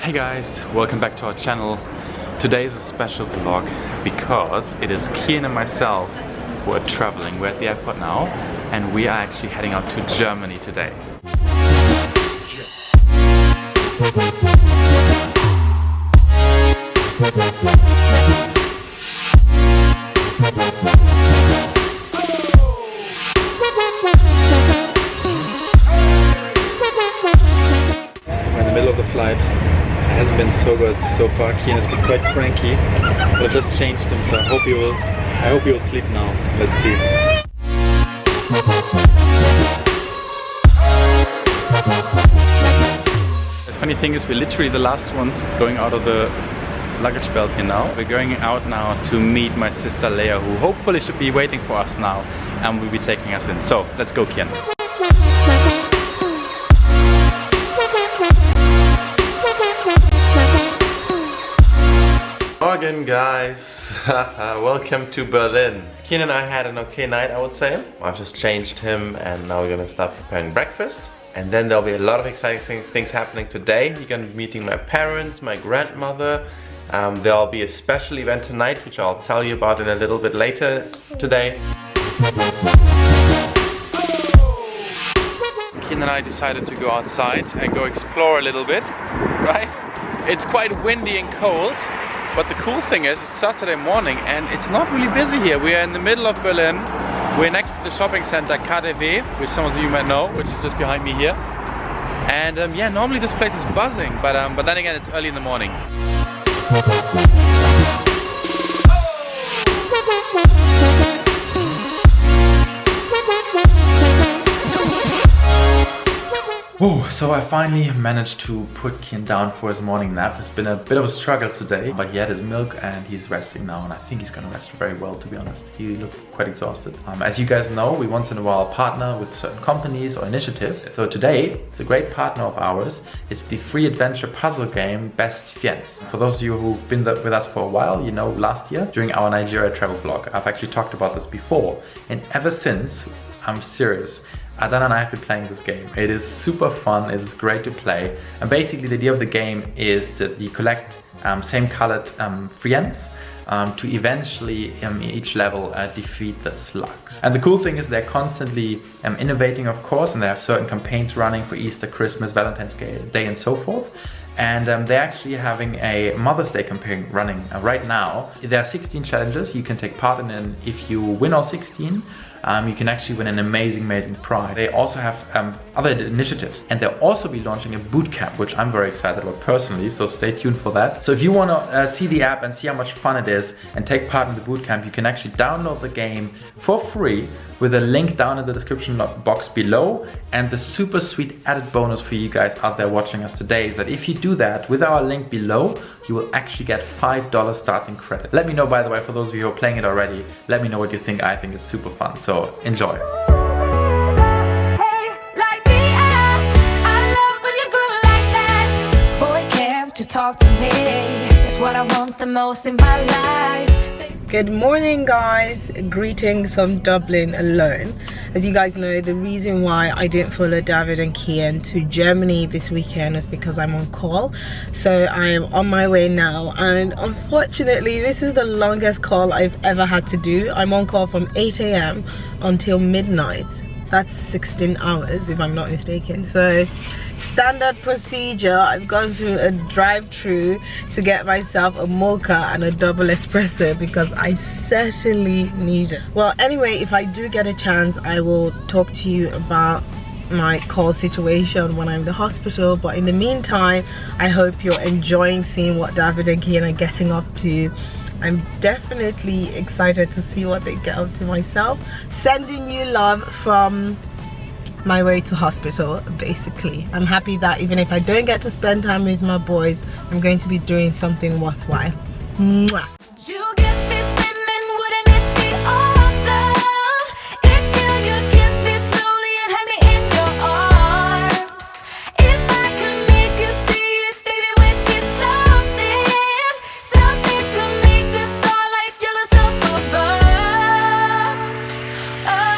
Hey guys, welcome back to our channel. Today is a special vlog because it is Kian and myself who are traveling. We're at the airport now and we are actually heading out to Germany today. We're in the middle of the flight. It hasn't been so good so far. Kian has been quite cranky, but I just changed him, so I hope he will sleep now. Let's see. The funny thing is, we're literally the last ones going out of the luggage belt here now. We're going out now to meet my sister Leia, who hopefully should be waiting for us now and will be taking us in. So let's go, Kian. Morgen guys, welcome to Berlin. Kian and I had an okay night, I would say. I've just changed him and now we're gonna start preparing breakfast. And then there'll be a lot of exciting things happening today. You're gonna be meeting my parents, my grandmother. There'll be a special event tonight, which I'll tell you about in a little bit later today. Kian and I decided to go outside and go explore a little bit, right? It's quite windy and cold. But the cool thing is, it's Saturday morning and it's not really busy here. We are in the middle of Berlin. We're next to the shopping center TODDLER, which some of you might know, which is just behind me here. And yeah, normally this place is buzzing, but then again, it's early in the morning. Whoa, so I finally managed to put Kian down for his morning nap. It's been a bit of a struggle today, but he had his milk and he's resting now, and I think he's gonna rest very well, to be honest. He looked quite exhausted. As you guys know, we once in a while partner with certain companies or initiatives. So today, the great partner of ours is the free adventure puzzle game Best Fiends. For those of you who've been with us for a while, you know last year during our Nigeria travel vlog, I've actually talked about this before, and ever since, I'm serious, Adanna and I have been playing this game. It is super fun, it is great to play. And basically the idea of the game is that you collect same colored friends to eventually in each level defeat the slugs. And the cool thing is they're constantly innovating, of course, and they have certain campaigns running for Easter, Christmas, Valentine's Day and so forth. And they're actually having a Mother's Day campaign running right now. There are 16 challenges you can take part in, and if you win all 16, you can actually win an amazing prize. They also have other initiatives, and they'll also be launching a boot camp, which I'm very excited about personally, so stay tuned for that. So if you want to see the app and see how much fun it is and take part in the boot camp, you can actually download the game for free with a link down in the description box below. And the super sweet added bonus for you guys out there watching us today is that if you do that with our link below, you will actually get $5 starting credit. Let me know, by the way, for those of you who are playing it already, let me know what you think. I think it's super fun, so enjoy. Talk to me, it's what I want the most in my life. Good morning guys, greetings from Dublin alone. As you guys know, the reason why I didn't follow David and Kian to Germany this weekend is because I'm on call. So I am on my way now, and unfortunately this is the longest call I've ever had to do. I'm on call from 8 AM until midnight. That's 16 hours if I'm not mistaken. So standard procedure, I've gone through a drive-through to get myself a mocha and a double espresso because I certainly need it. Well, anyway, if I do get a chance, I will talk to you about my call situation when I'm in the hospital. But in the meantime, I hope you're enjoying seeing what David and Kian are getting up to. I'm definitely excited to see what they get up to myself. Sending you love from my way to hospital, basically. I'm happy that even if I don't get to spend time with my boys, I'm going to be doing something worthwhile. Mwah. You get me spinning, wouldn't it be awesome if you just kissed me slowly and had me in your arms? If I could make you see it, baby, would be something to make the starlight jealous up above. Oh.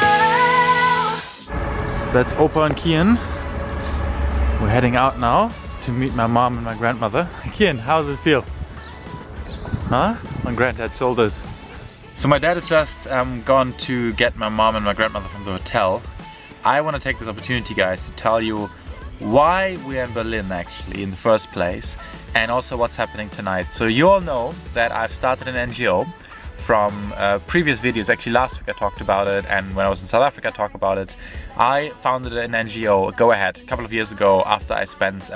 That's Opa and Kian. We're heading out now. to meet my mom and my grandmother. Kian, how does it feel? Huh? On granddad's shoulders. So my dad has just gone to get my mom and my grandmother from the hotel. I want to take this opportunity, guys, to tell you why we're in Berlin actually in the first place, and also what's happening tonight. So you all know that I've started an NGO from previous videos. Actually last week I talked about it, and when I was in South Africa I talked about it. I founded an NGO, Go Ahead, a couple of years ago after I spent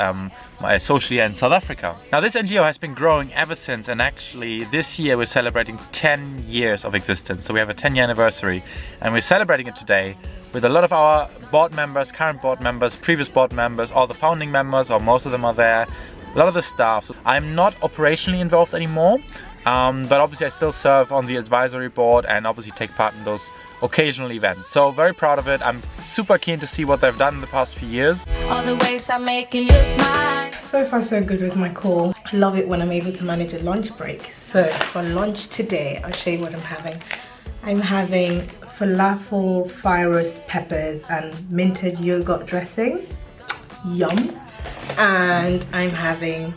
my social year in South Africa. Now this NGO has been growing ever since, and actually this year we're celebrating 10 years of existence. So we have a 10-year anniversary, and we're celebrating it today with a lot of our board members, current board members, previous board members, all the founding members, or most of them are there, a lot of the staff. So I'm not operationally involved anymore, but obviously I still serve on the advisory board and obviously take part in those occasional events. So very proud of it. I'm super keen to see what they've done in the past few years. All the ways I'm making you smile. So far so good with my call. I love it when I'm able to manage a lunch break. So for lunch today, I'll show you what I'm having. I'm having falafel, fire roast peppers and minted yogurt dressing. Yum. And I'm having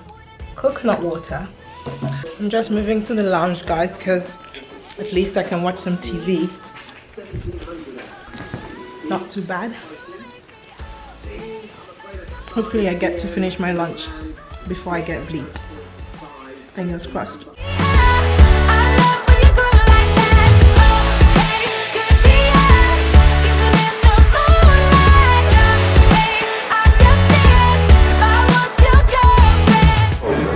coconut water. I'm just moving to the lounge, guys, because at least I can watch some TV. Not too bad. Hopefully I get to finish my lunch before I get bleeped. Fingers crossed.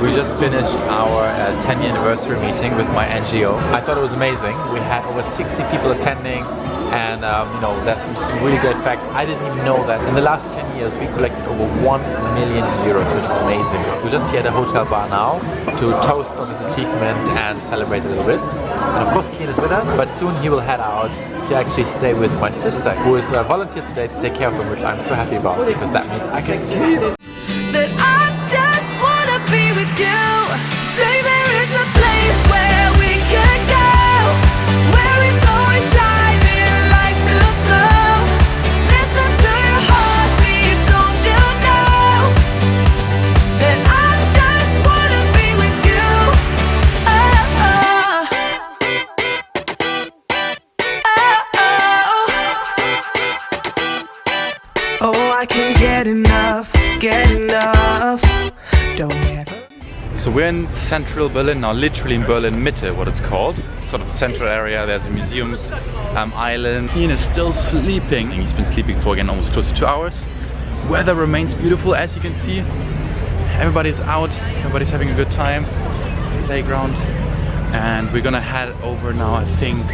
We just finished our 10-year anniversary meeting with my NGO. I thought it was amazing. We had over 60 people attending, and you know, there's some really great facts. I didn't even know that in the last 10 years we collected over 1 million euros, which is amazing. We're just here at a hotel bar now to toast on this achievement and celebrate a little bit. And of course Kian is with us, but soon he will head out to actually stay with my sister, who is a volunteer today to take care of him, which I'm so happy about, because that means I can see this. That I just wanna be with you. Baby, there is a place where we can go, where it's always shining like the snow. Listen to your heartbeat, don't you know that I just wanna be with you. Oh, I can get enough. Don't ever. So we're in central Berlin now, literally in Berlin Mitte, what it's called. Sort of a central area. There's a museums island. Kian is still sleeping. He's been sleeping for again almost close to 2 hours. Weather remains beautiful, as you can see. Everybody's out, everybody's having a good time. Playground. And we're gonna head over now, I think,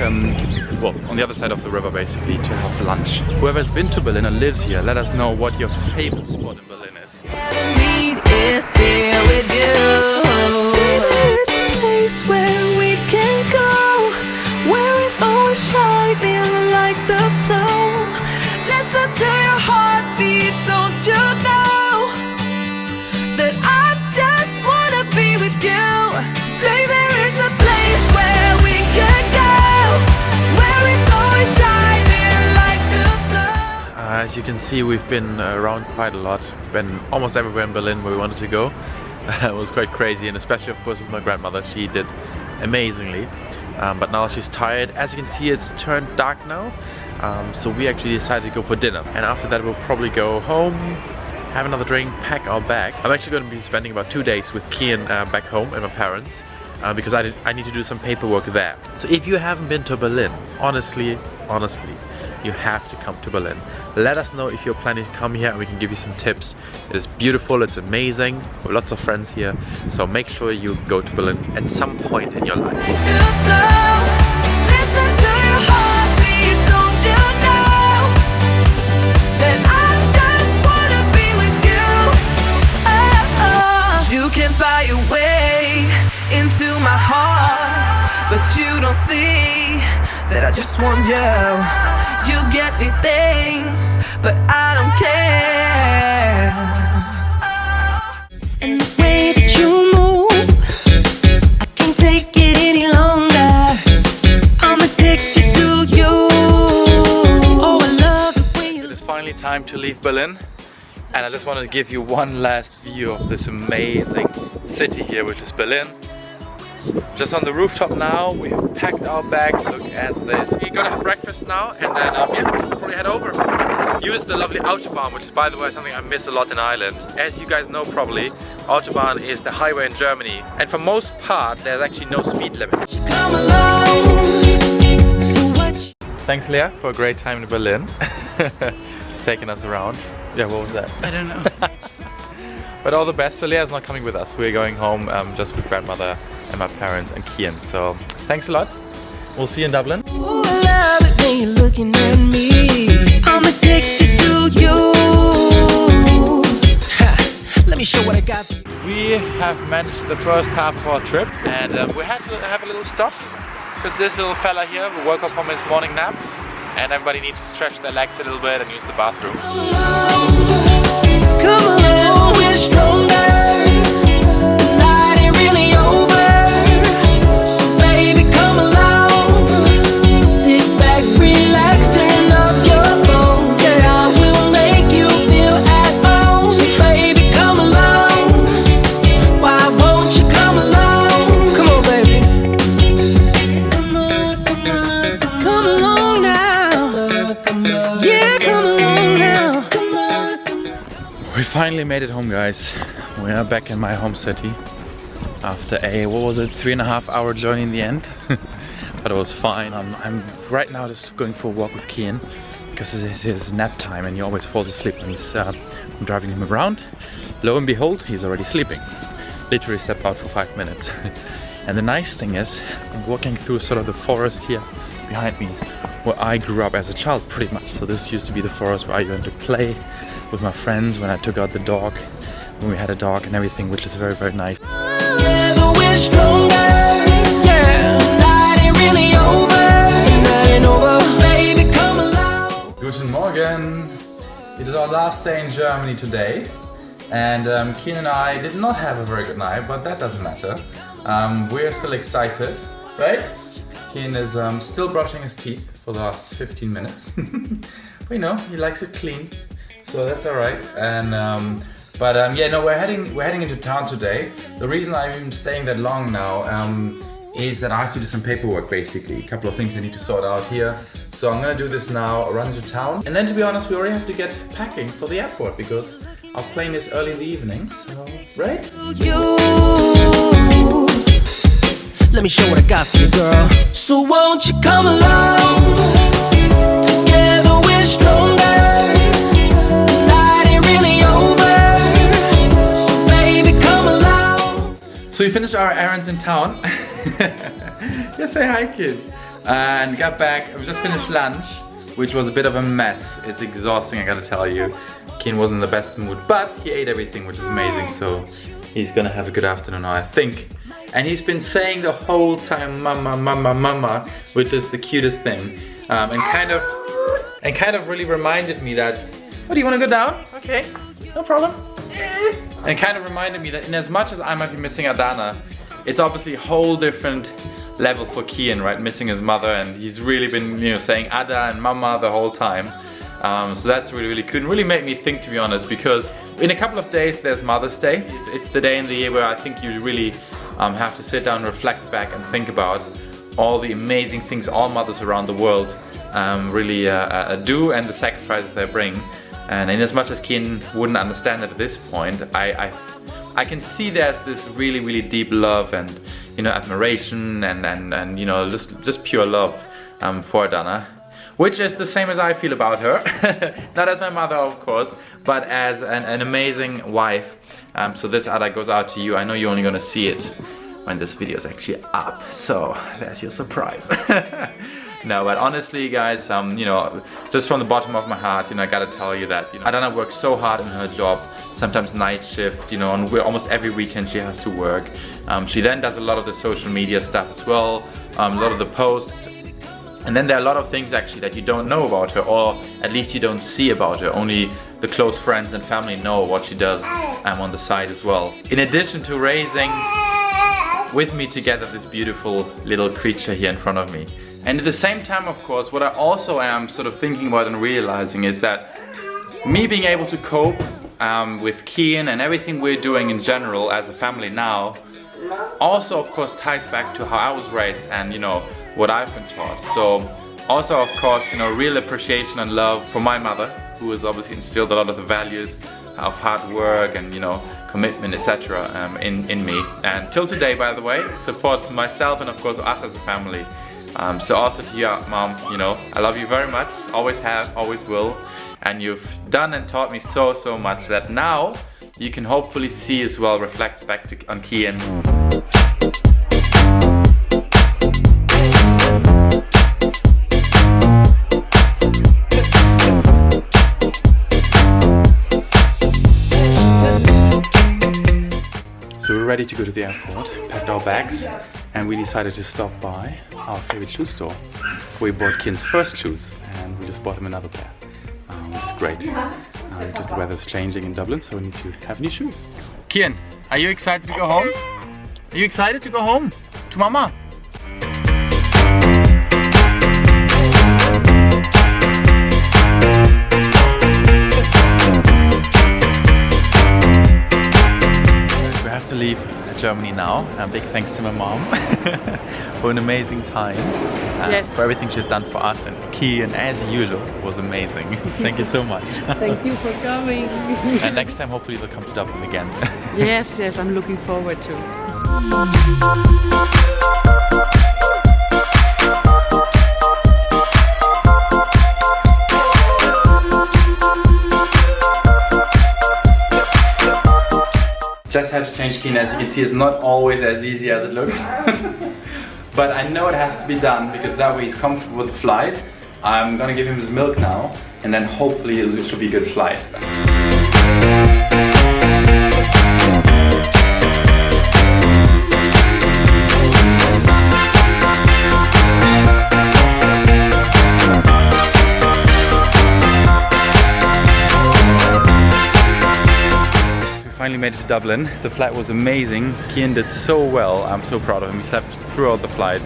well, on the other side of the river basically, to have lunch. Whoever's been to Berlin and lives here, let us know what your favorite spot in Berlin is. Is here with you. There's a place where we can go, where it's always shining like the snow. Listen to your heartbeat, don't you know that I just wanna be with you. Baby, there is a place where we can go, where it's always shining like the snow. As you can see, we've been around quite a lot. Been almost everywhere in Berlin where we wanted to go. It was quite crazy, and especially of course with my grandmother. She did amazingly, but now she's tired. As you can see, it's turned dark now, so we actually decided to go for dinner, and after that we'll probably go home, have another drink, pack our bag. I'm actually going to be spending about 2 days with Kian back home and my parents, because I need to do some paperwork there. So if you haven't been to Berlin, honestly, you have to come to Berlin. Let us know if you're planning to come here and we can give you some tips. It is beautiful, it's amazing, we have lots of friends here, so make sure you go to Berlin at some point in your life. You can buy your way into my heart, but you don't see that I just want you. You get me things, but I don't care. And the way that you move, I can't take it any longer. I'm addicted to you. Oh, I love the way you It is finally time to leave Berlin. And I just wanted to give you one last view of this amazing city here, which is Berlin. Just on the rooftop now, we have packed our bags. Look at this. We're gonna have breakfast now, and then yeah, probably head over. Use the lovely Autobahn, which is, by the way, something I miss a lot in Ireland. As you guys know probably, Autobahn is the highway in Germany, and for most part there's actually no speed limit. Thanks, Leah, for a great time in Berlin. She's taking us around. Yeah, what was that? I don't know. But all the best. So Leah's not coming with us. We're going home just with grandmother and my parents and Kian. So thanks a lot. We'll see you in Dublin. Ooh, I love it when you're looking at me. I'm addicted to you. Let me show what I got. We have managed the first half of our trip, and we had to have a little stop because this little fella here woke up from his morning nap, and everybody needs to stretch their legs a little bit and use the bathroom. Come along, we're stronger. The night ain't really over. So baby, come along. Sit back, relax, turn off your phone. Yeah, I will make you feel at home. So baby, come along. Why won't you come along? Come on, baby. Come on, come on, come along now. Yeah, come along now. Come on, come on. We finally made it home, guys. We are back in my home city after a, what was it, 3.5 hour journey in the end. But it was fine. I'm right now just going for a walk with Kian because it is his nap time and he always falls asleep when I'm driving him around. Lo and behold, he's already sleeping. Literally stepped out for 5 minutes. And the nice thing is, I'm walking through sort of the forest here behind me where I grew up as a child pretty much. So this used to be the forest where I used to play with my friends when I took out the dog, when we had a dog and everything, which is very, very nice. Together we're stronger. Yeah, night ain't really over. Night ain't over. Baby, come along. Guten Morgen! It is our last day in Germany today, and Kian and I did not have a very good night, but that doesn't matter. We're still excited, right? Kian is still brushing his teeth for the last 15 minutes. But you know, he likes it clean, so that's alright. And yeah, no, we're heading into town today. The reason I'm staying that long now is that I have to do some paperwork, basically. A couple of things I need to sort out here. So I'm gonna do this now, run into town. And then, to be honest, we already have to get packing for the airport because our plane is early in the evening, so, right? You. Let me show what I got for you, girl. So won't you come along? Together we're stronger. Night ain't really over. So baby, come along. So we finished our errands in town. Just say hi, kid. And got back. We just finished lunch, which was a bit of a mess. It's exhausting, I gotta tell you. Kian wasn't in the best mood, but he ate everything, which is amazing. So he's gonna have a good afternoon now, I think. And he's been saying the whole time, mama, mama, mama, which is the cutest thing. And kind of really reminded me that, oh, do you want to go down? Okay, no problem. And kind of reminded me that in as much as I might be missing Adanna, it's obviously a whole different level for Kian, right? Missing his mother, and he's really been, you know, saying Ada and mama the whole time. So that's really, really cool. And really made me think, to be honest, because in a couple of days there's Mother's Day. It's the day in the year where I think you really have to sit down, reflect back and think about all the amazing things all mothers around the world really do and the sacrifices they bring. And in as much as Kian wouldn't understand it at this point, I can see there's this really, really deep love and, you know, admiration and you know, just pure love for Adanna. Which is the same as I feel about her. Not as my mother, of course, but as an amazing wife. So this Ada goes out to you. I know you're only gonna see it when this video is actually up. So there's your surprise. No, but honestly, guys, you know, just from the bottom of my heart, you know, I gotta tell you that, you know, Adanna works so hard in her job. Sometimes night shift, you know, on almost every weekend she has to work. She then does a lot of the social media stuff as well, a lot of the posts. And then there are a lot of things actually that you don't know about her, or at least you don't see about her. Only the close friends and family know what she does on the side as well. In addition to raising with me together this beautiful little creature here in front of me. And at the same time, of course, what I also am sort of thinking about and realizing is that me being able to cope with Kian and everything we're doing in general as a family now also of course ties back to how I was raised and you know what I've been taught. So also of course, you know, real appreciation and love for my mother, who has obviously instilled a lot of the values of hard work and, you know, commitment, etc. In me, and till today, by the way, supports myself and of course us as a family. So also to you, Mom, you know, I love you very much, always have, always will, and you've done and taught me so much that now you can hopefully see as well reflects back on Kian. So we're ready to go to the airport, packed our bags, and we decided to stop by our favorite shoe store. We bought Kian's first shoes, and we just bought him another pair, which is great, because the weather's changing in Dublin, so we need to have new shoes. Kian, are you excited to go home? Are you excited to go home? To Mama? To leave Germany now. Big thanks to my mom for an amazing time, yes, for everything she's done for us, and for Kian as usual was amazing. Thank you so much. Thank you for coming. And next time hopefully we'll come to Dublin again. Yes, I'm looking forward to. Just had to change Kian. As you can see, it's not always as easy as it looks. But I know it has to be done because that way he's comfortable with the flight. I'm gonna give him his milk now, and then hopefully it should be a good flight. Finally made it to Dublin. The flight was amazing. Kian did so well. I'm so proud of him. He slept throughout the flight.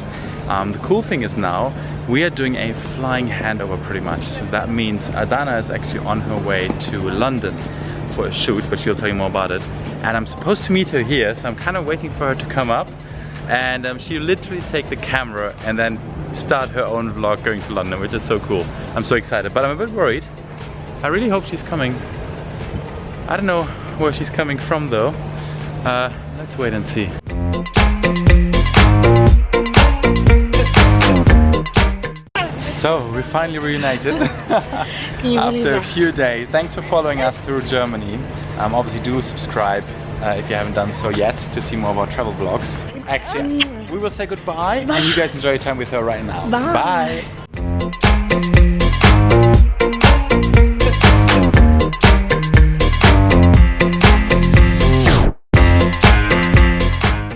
The cool thing is now we are doing a flying handover pretty much. So that means Adanna is actually on her way to London for a shoot, but she'll tell you more about it. And I'm supposed to meet her here, so I'm kind of waiting for her to come up. And she'll literally take the camera and then start her own vlog going to London, which is so cool. I'm so excited, but I'm a bit worried. I really hope she's coming. I don't know where she's coming from though. Let's wait and see. So we're finally reunited after a few days. Thanks for following us through Germany. Obviously do subscribe if you haven't done so yet to see more of our travel vlogs. Actually, we will say goodbye and you guys enjoy your time with her right now. Bye. Bye.